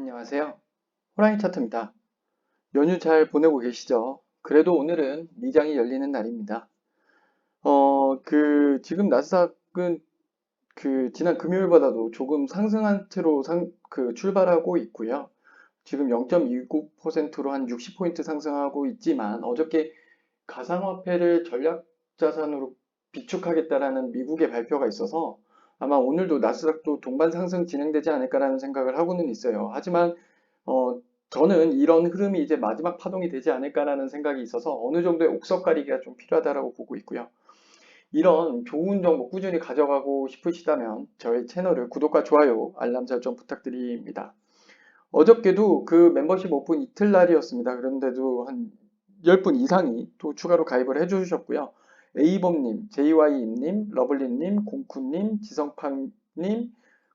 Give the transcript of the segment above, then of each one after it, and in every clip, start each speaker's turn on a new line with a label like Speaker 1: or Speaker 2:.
Speaker 1: 안녕하세요. 호랑이 차트입니다. 연휴 잘 보내고 계시죠? 그래도 오늘은 미장이 열리는 날입니다. 지금 나스닥은 지난 금요일보다도 조금 상승한 채로 출발하고 있고요. 지금 0.29%로 한 60포인트 상승하고 있지만 어저께 가상화폐를 전략 자산으로 비축하겠다라는 미국의 발표가 있어서 아마 오늘도 나스닥도 동반 상승 진행되지 않을까라는 생각을 하고는 있어요. 하지만 어, 저는 이런 흐름이 이제 마지막 파동이 되지 않을까라는 생각이 있어서 어느 정도의 옥석 가리기가 좀 필요하다라고 보고 있고요. 이런 좋은 정보 꾸준히 가져가고 싶으시다면 저희 채널을 구독과 좋아요, 알람 설정 부탁드립니다. 어저께도 그 멤버십 오픈 이틀날이었습니다. 그런데도 한 10분 이상이 또 추가로 가입을 해주셨고요. A범님, JY임님, 러블리님, 공쿠님, 지성팡님,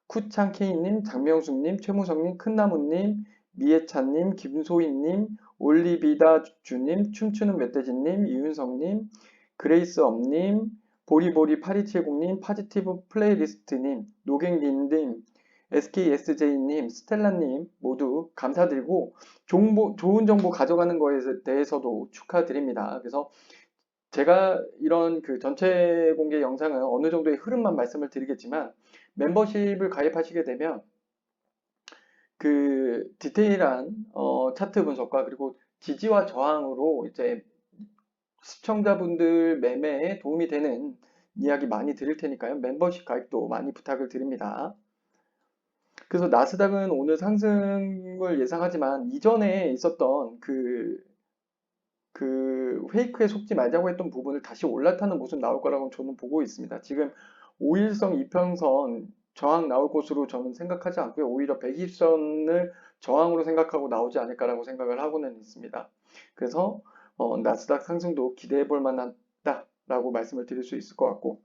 Speaker 1: 쿠창케이님, 장명숙님, 최무성님, 큰나무님, 미애찬님, 김소희님, 올리비다주님, 춤추는 멧돼지님, 이윤성님, 그레이스엄님, 보리보리 8270님, 파지티브 플레이리스트님, 노갱린님, SKSJ님, 스텔라님 모두 감사드리고 좋은 정보 가져가는 거에 대해서도 축하드립니다. 그래서 제가 이런 전체 공개 영상은 어느 정도의 흐름만 말씀을 드리겠지만 멤버십을 가입하시게 되면 디테일한 차트 분석과 그리고 지지와 저항으로 이제 시청자분들 매매에 도움이 되는 이야기 많이 드릴 테니까요. 멤버십 가입도 많이 부탁을 드립니다. 그래서 나스닥은 오늘 상승을 예상하지만 이전에 있었던 페이크에 속지 말자고 했던 부분을 다시 올라타는 모습 나올 거라고 저는 보고 있습니다. 지금 5일선 이평선 저항 나올 것으로 저는 생각하지 않고요. 오히려 120선을 저항으로 생각하고 나오지 않을까라고 생각을 하고는 있습니다. 그래서 나스닥 상승도 기대해 볼 만하다라고 말씀을 드릴 수 있을 것 같고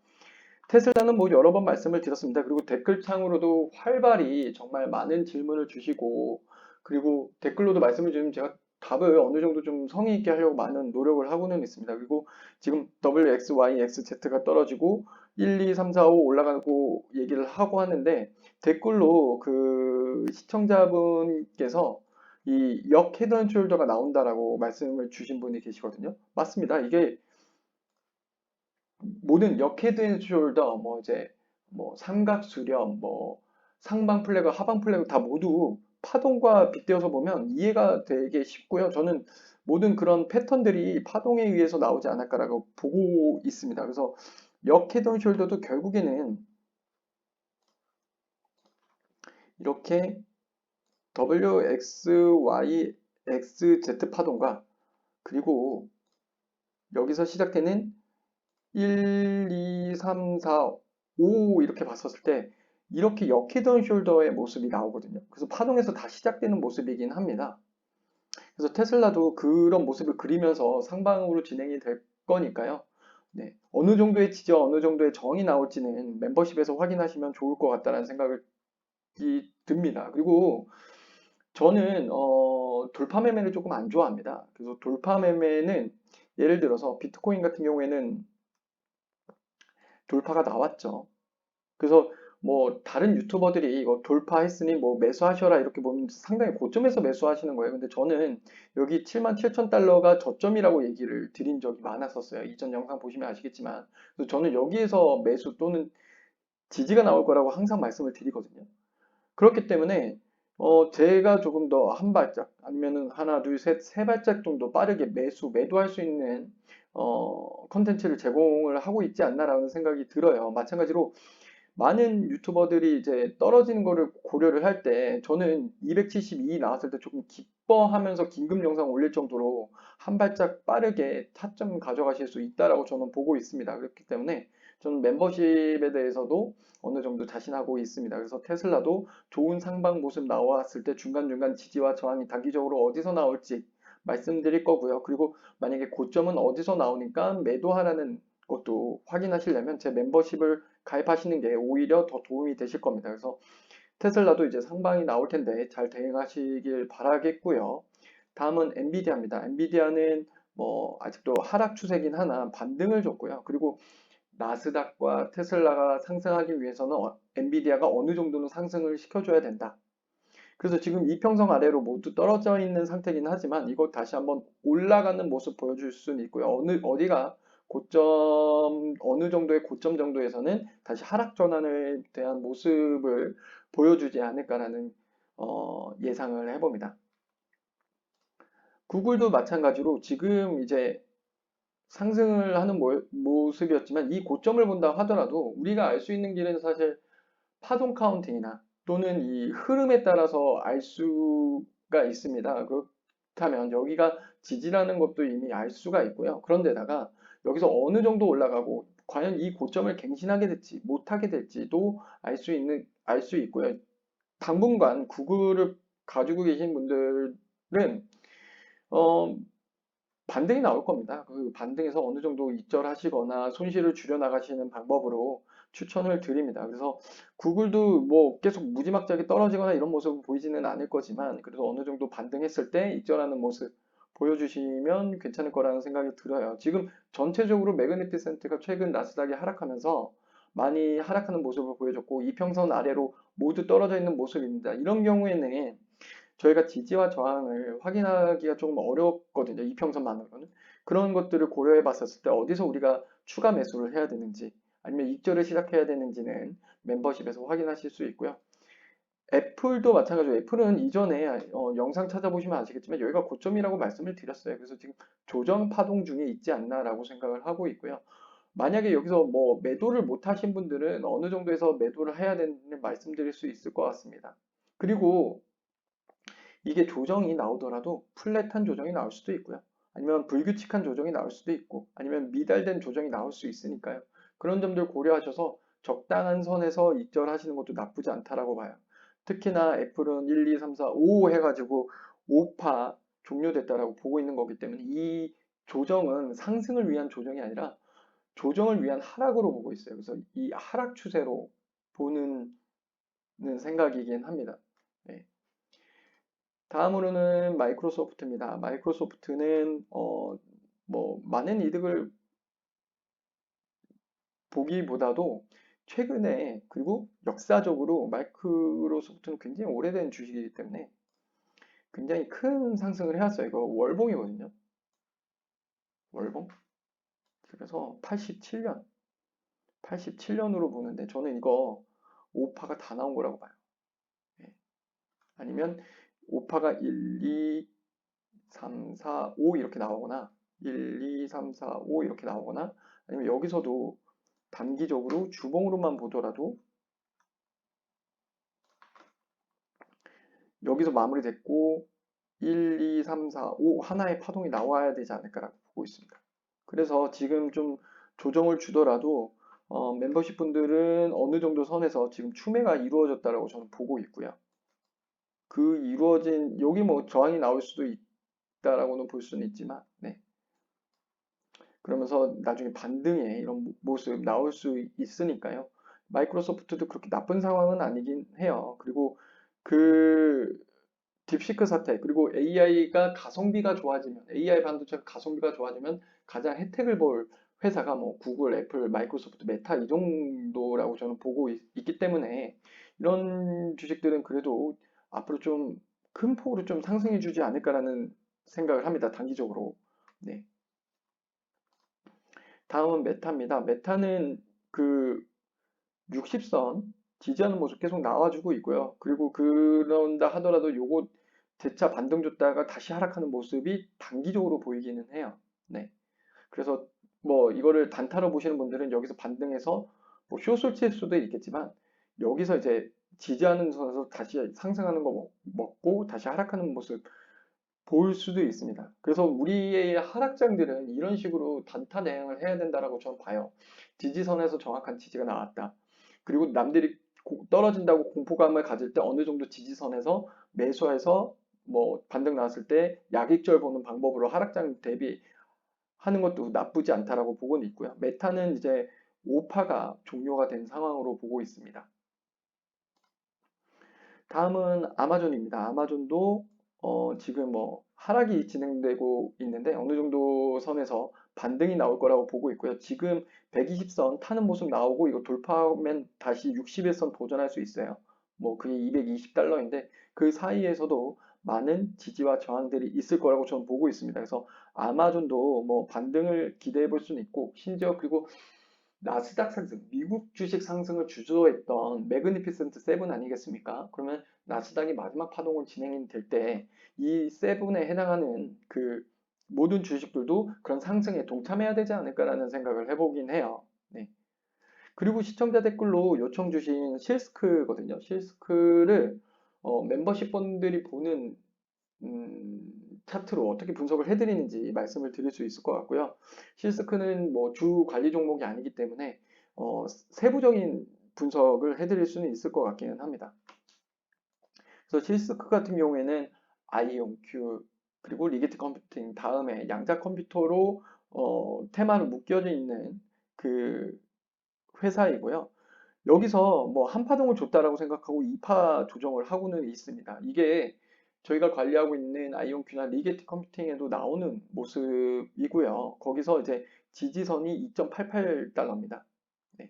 Speaker 1: 테슬라는 뭐 여러 번 말씀을 드렸습니다. 그리고 댓글창으로도 활발히 정말 많은 질문을 주시고 그리고 댓글로도 말씀을 주시면 제가 답을 어느 정도 좀 성의 있게 하려고 많은 노력을 하고는 있습니다. 그리고 지금 WXYXZ가 떨어지고 1, 2, 3, 4, 5 올라가고 얘기를 하고 하는데 댓글로 시청자분께서 이 역 헤드앤숄더가 나온다라고 말씀을 주신 분이 계시거든요. 맞습니다. 이게 모든 역헤드 앤 숄더 뭐 이제 뭐 삼각 수렴 뭐 상방 플래그 하방 플래그 다 모두 파동과 빗대어서 보면 이해가 되게 쉽고요. 저는 모든 그런 패턴들이 파동에 의해서 나오지 않을까라고 보고 있습니다. 그래서 역헤드 앤 숄더도 결국에는 이렇게 WXYXZ 파동과 그리고 여기서 시작되는 1, 2, 3, 4, 5 이렇게 봤었을 때 이렇게 역헤드 숄더의 모습이 나오거든요. 그래서 파동에서 다 시작되는 모습이긴 합니다. 그래서 테슬라도 그런 모습을 그리면서 상방으로 진행이 될 거니까요. 네. 어느 정도의 지지와 어느 정도의 정이 나올지는 멤버십에서 확인하시면 좋을 것 같다는 생각이 듭니다. 그리고 저는 돌파 매매를 조금 안 좋아합니다. 그래서 돌파 매매는 예를 들어서 비트코인 같은 경우에는 돌파가 나왔죠. 그래서 뭐 다른 유튜버들이 이거 돌파했으니 뭐 매수하셔라 이렇게 보면 상당히 고점에서 매수하시는 거예요. 근데 저는 여기 77,000달러가 저점이라고 얘기를 드린 적이 많았었어요. 이전 영상 보시면 아시겠지만. 그래서 저는 여기에서 매수 또는 지지가 나올 거라고 항상 말씀을 드리거든요. 그렇기 때문에 제가 조금 더 한 발짝 아니면은 하나, 둘, 셋, 세 발짝 정도 빠르게 매도할 수 있는 컨텐츠를 제공을 하고 있지 않나라는 생각이 들어요. 마찬가지로 많은 유튜버들이 이제 떨어지는 거를 고려를 할 때 저는 272 나왔을 때 조금 기뻐하면서 긴급 영상 올릴 정도로 한 발짝 빠르게 타점 가져가실 수 있다라고 저는 보고 있습니다. 그렇기 때문에 저는 멤버십에 대해서도 어느 정도 자신하고 있습니다. 그래서 테슬라도 좋은 상방 모습 나왔을 때 중간중간 지지와 저항이 단기적으로 어디서 나올지 말씀드릴 거고요. 그리고 만약에 고점은 어디서 나오니까 매도하라는 것도 확인하시려면 제 멤버십을 가입하시는 게 오히려 더 도움이 되실 겁니다. 그래서 테슬라도 이제 상방이 나올 텐데 잘 대응하시길 바라겠고요. 다음은 엔비디아입니다. 엔비디아는 뭐 아직도 하락 추세긴 하나 반등을 줬고요. 그리고 나스닥과 테슬라가 상승하기 위해서는 엔비디아가 어느 정도는 상승을 시켜줘야 된다. 그래서 지금 이평선 아래로 모두 떨어져 있는 상태긴 하지만 이거 다시 한번 올라가는 모습 보여줄 수는 있고요. 어디가 고점, 어느 정도의 고점 정도에서는 다시 하락 전환에 대한 모습을 보여주지 않을까라는 예상을 해봅니다. 구글도 마찬가지로 지금 이제 상승을 하는 모습이었지만 이 고점을 본다 하더라도 우리가 알 수 있는 길은 사실 파동 카운팅이나 또는 이 흐름에 따라서 알 수가 있습니다. 그렇다면 여기가 지지라는 것도 이미 알 수가 있고요. 그런데다가 여기서 어느 정도 올라가고 과연 이 고점을 갱신하게 될지 못하게 될지도 알 수 있고요. 당분간 구글을 가지고 계신 분들은 어, 반등이 나올 겁니다. 그 반등에서 어느 정도 익절하시거나 손실을 줄여 나가시는 방법으로 추천을 드립니다. 그래서 구글도 뭐 계속 무지막지하게 떨어지거나 이런 모습을 보이지는 않을 거지만 그래도 어느 정도 반등했을 때 익절하는 모습 보여주시면 괜찮을 거라는 생각이 들어요. 지금 전체적으로 매그니피센트가 최근 나스닥이 하락하면서 많이 하락하는 모습을 보여줬고 이평선 아래로 모두 떨어져 있는 모습입니다. 이런 경우에는 저희가 지지와 저항을 확인하기가 조금 어렵거든요. 이평선만으로는. 그런 것들을 고려해 봤었을 때 어디서 우리가 추가 매수를 해야 되는지 아니면 익절을 시작해야 되는지는 멤버십에서 확인하실 수 있고요. 애플도 마찬가지로 애플은 이전에 영상 찾아보시면 아시겠지만 여기가 고점이라고 말씀을 드렸어요. 그래서 지금 조정 파동 중에 있지 않나라고 생각을 하고 있고요. 만약에 여기서 뭐 매도를 못 하신 분들은 어느 정도에서 매도를 해야 되는 말씀드릴 수 있을 것 같습니다. 그리고 이게 조정이 나오더라도 플랫한 조정이 나올 수도 있고요. 아니면 불규칙한 조정이 나올 수도 있고 아니면 미달된 조정이 나올 수 있으니까요. 그런 점들 고려하셔서 적당한 선에서 익절하시는 것도 나쁘지 않다라고 봐요. 특히나 애플은 1, 2, 3, 4, 5 해가지고 5파 종료됐다라고 보고 있는 거기 때문에 이 조정은 상승을 위한 조정이 아니라 조정을 위한 하락으로 보고 있어요. 그래서 이 하락 추세로 보는 생각이긴 합니다. 네. 다음으로는 마이크로소프트입니다. 마이크로소프트는 뭐 많은 이득을 보기보다도 최근에 그리고 역사적으로 마이크로소프트는 굉장히 오래된 주식이기 때문에 굉장히 큰 상승을 해왔어요. 이거 월봉이거든요. 월봉. 그래서 87년으로 보는데 저는 이거 5파가 다 나온 거라고 봐요. 예. 아니면 5파가 1, 2, 3, 4, 5 이렇게 나오거나 1, 2, 3, 4, 5 이렇게 나오거나 아니면 여기서도 단기적으로 주봉으로만 보더라도 여기서 마무리됐고 1, 2, 3, 4, 5 하나의 파동이 나와야 되지 않을까라고 보고 있습니다. 그래서 지금 좀 조정을 주더라도 멤버십 분들은 어느 정도 선에서 지금 추매가 이루어졌다라고 저는 보고 있고요. 그 이루어진 여기 뭐 저항이 나올 수도 있다라고는 볼 수는 있지만 네. 그러면서 나중에 반등의 이런 모습 나올 수 있으니까요. 마이크로소프트도 그렇게 나쁜 상황은 아니긴 해요. 그리고 그 딥시크 사태, 그리고 AI가 가성비가 좋아지면, AI 반도체 가성비가 좋아지면 가장 혜택을 볼 회사가 뭐 구글, 애플, 마이크로소프트, 메타 이 정도라고 저는 보고 있기 때문에 이런 주식들은 그래도 앞으로 좀 큰 폭으로 좀 상승해 주지 않을까라는 생각을 합니다. 단기적으로. 네. 다음은 메타입니다. 메타는 그 60선 지지하는 모습 계속 나와주고 있고요. 그리고 그런다 하더라도 요거 재차 반등 줬다가 다시 하락하는 모습이 단기적으로 보이기는 해요. 네. 그래서 뭐 이거를 단타로 보시는 분들은 여기서 반등해서 뭐 숏을 칠 수도 있겠지만 여기서 이제 지지하는 선에서 다시 상승하는 거 먹고 다시 하락하는 모습 볼 수도 있습니다. 그래서 우리의 하락장들은 이런 식으로 단타 대응을 해야 된다라고 저는 봐요. 지지선에서 정확한 지지가 나왔다. 그리고 남들이 떨어진다고 공포감을 가질 때 어느 정도 지지선에서 매수해서 뭐 반등 나왔을 때 약익절 보는 방법으로 하락장 대비하는 것도 나쁘지 않다라고 보고는 있고요. 메타는 이제 5파가 종료가 된 상황으로 보고 있습니다. 다음은 아마존입니다. 아마존도 지금 뭐 하락이 진행되고 있는데 어느 정도 선에서 반등이 나올 거라고 보고 있고요. 지금 120선 타는 모습 나오고 이거 돌파하면 다시 61선 도전할 수 있어요. 뭐 그게 220달러인데 그 사이에서도 많은 지지와 저항들이 있을 거라고 저는 보고 있습니다. 그래서 아마존도 뭐 반등을 기대해 볼 수는 있고 심지어 그리고 나스닥 상승, 미국 주식 상승을 주도했던 매그니피센트 세븐 아니겠습니까? 그러면 나스닥이 마지막 파동을 진행이 될 때 이 세븐에 해당하는 그 모든 주식들도 그런 상승에 동참해야 되지 않을까라는 생각을 해보긴 해요. 네. 그리고 시청자 댓글로 요청 주신 실스크거든요. 실스크를 멤버십 분들이 보는 차트로 어떻게 분석을 해드리는지 말씀을 드릴 수 있을 것 같고요. 실스크는 뭐 주 관리 종목이 아니기 때문에 세부적인 분석을 해드릴 수는 있을 것 같기는 합니다. 그래서 실스크 같은 경우에는 아이온큐 그리고 리게트 컴퓨팅 다음에 양자 컴퓨터로 테마로 묶여져 있는 그 회사이고요. 여기서 뭐 한파동을 줬다라고 생각하고 2파 조정을 하고는 있습니다. 이게 저희가 관리하고 있는 아이온큐나 리게티 컴퓨팅에도 나오는 모습이고요. 거기서 이제 지지선이 2.88달러입니다. 네,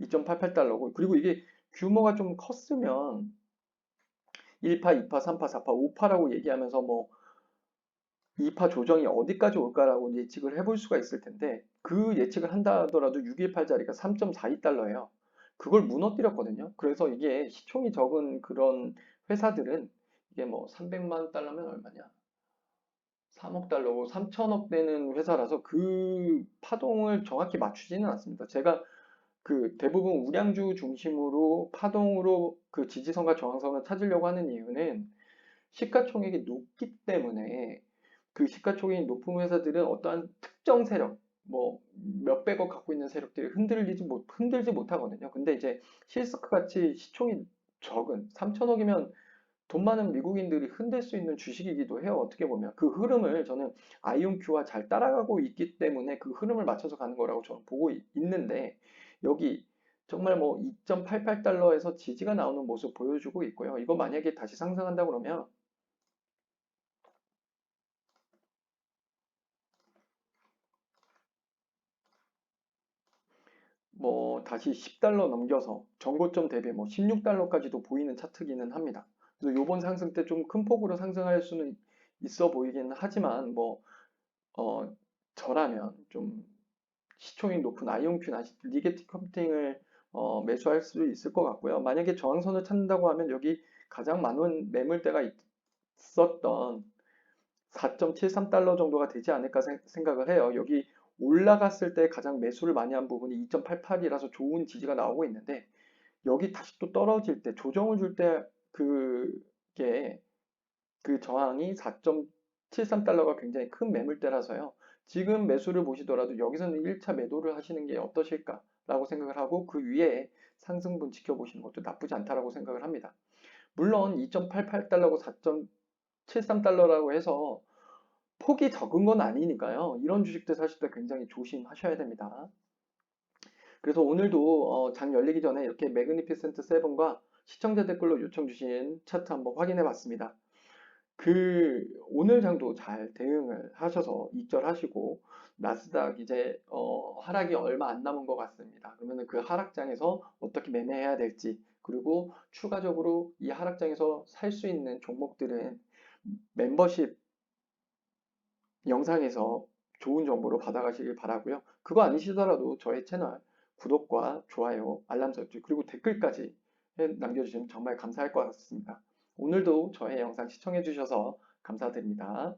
Speaker 1: 2.88달러고 그리고 이게 규모가 좀 컸으면 1파, 2파, 3파, 4파, 5파라고 얘기하면서 뭐 2파 조정이 어디까지 올까라고 예측을 해볼 수가 있을 텐데 그 예측을 한다 하더라도 618짜리가 3.42달러예요. 그걸 무너뜨렸거든요. 그래서 이게 시총이 적은 그런 회사들은 이게 뭐 300만 달러면 얼마냐? 3억 달러고 3천억 되는 회사라서 그 파동을 정확히 맞추지는 않습니다. 제가 그 대부분 우량주 중심으로 파동으로 그 지지선과 저항선을 찾으려고 하는 이유는 시가총액이 높기 때문에 그 시가총액이 높은 회사들은 어떠한 특정 세력, 뭐 몇백억 갖고 있는 세력들이 흔들지 못하거든요. 근데 이제 실스크 같이 시총이 적은 3천억이면 돈 많은 미국인들이 흔들 수 있는 주식이기도 해요. 어떻게 보면 그 흐름을 저는 아이온큐와 잘 따라가고 있기 때문에 그 흐름을 맞춰서 가는 거라고 저는 보고 있는데 여기 정말 뭐 2.88달러에서 지지가 나오는 모습 보여주고 있고요. 이거 만약에 다시 상승한다 그러면 뭐 다시 10달러 넘겨서 전고점 대비 뭐 16달러까지도 보이는 차트기는 합니다. 그래서 요번 상승 때 좀 큰 폭으로 상승할 수는 있어 보이긴 하지만 뭐 저라면 좀 시총이 높은 아이온큐나 리게티 컴퓨팅을 매수할 수 있을 것 같고요. 만약에 저항선을 찾는다고 하면 여기 가장 많은 매물대가 있었던 4.73달러 정도가 되지 않을까 생각을 해요. 여기 올라갔을 때 가장 매수를 많이 한 부분이 2.88이라서 좋은 지지가 나오고 있는데 여기 다시 또 떨어질 때 조정을 줄 때 그게 그 저항이 4.73달러가 굉장히 큰 매물대라서요. 지금 매수를 보시더라도 여기서는 1차 매도를 하시는 게 어떠실까라고 생각을 하고 그 위에 상승분 지켜보시는 것도 나쁘지 않다라고 생각을 합니다. 물론 2.88달러고 4.73달러라고 해서 폭이 적은 건 아니니까요. 이런 주식들 사실 때 굉장히 조심하셔야 됩니다. 그래서 오늘도 장 열리기 전에 이렇게 매그니피센트 세븐과 시청자 댓글로 요청 주신 차트 한번 확인해 봤습니다. 그 오늘 장도 잘 대응을 하셔서 익절하시고 나스닥 이제 하락이 얼마 안 남은 것 같습니다. 그러면 그 하락장에서 어떻게 매매해야 될지 그리고 추가적으로 이 하락장에서 살 수 있는 종목들은 멤버십 영상에서 좋은 정보로 받아가시길 바라고요. 그거 아니시더라도 저의 채널 구독과 좋아요, 알람 설정 그리고 댓글까지 남겨주시면 정말 감사할 것 같습니다. 오늘도 저의 영상 시청해 주셔서 감사드립니다.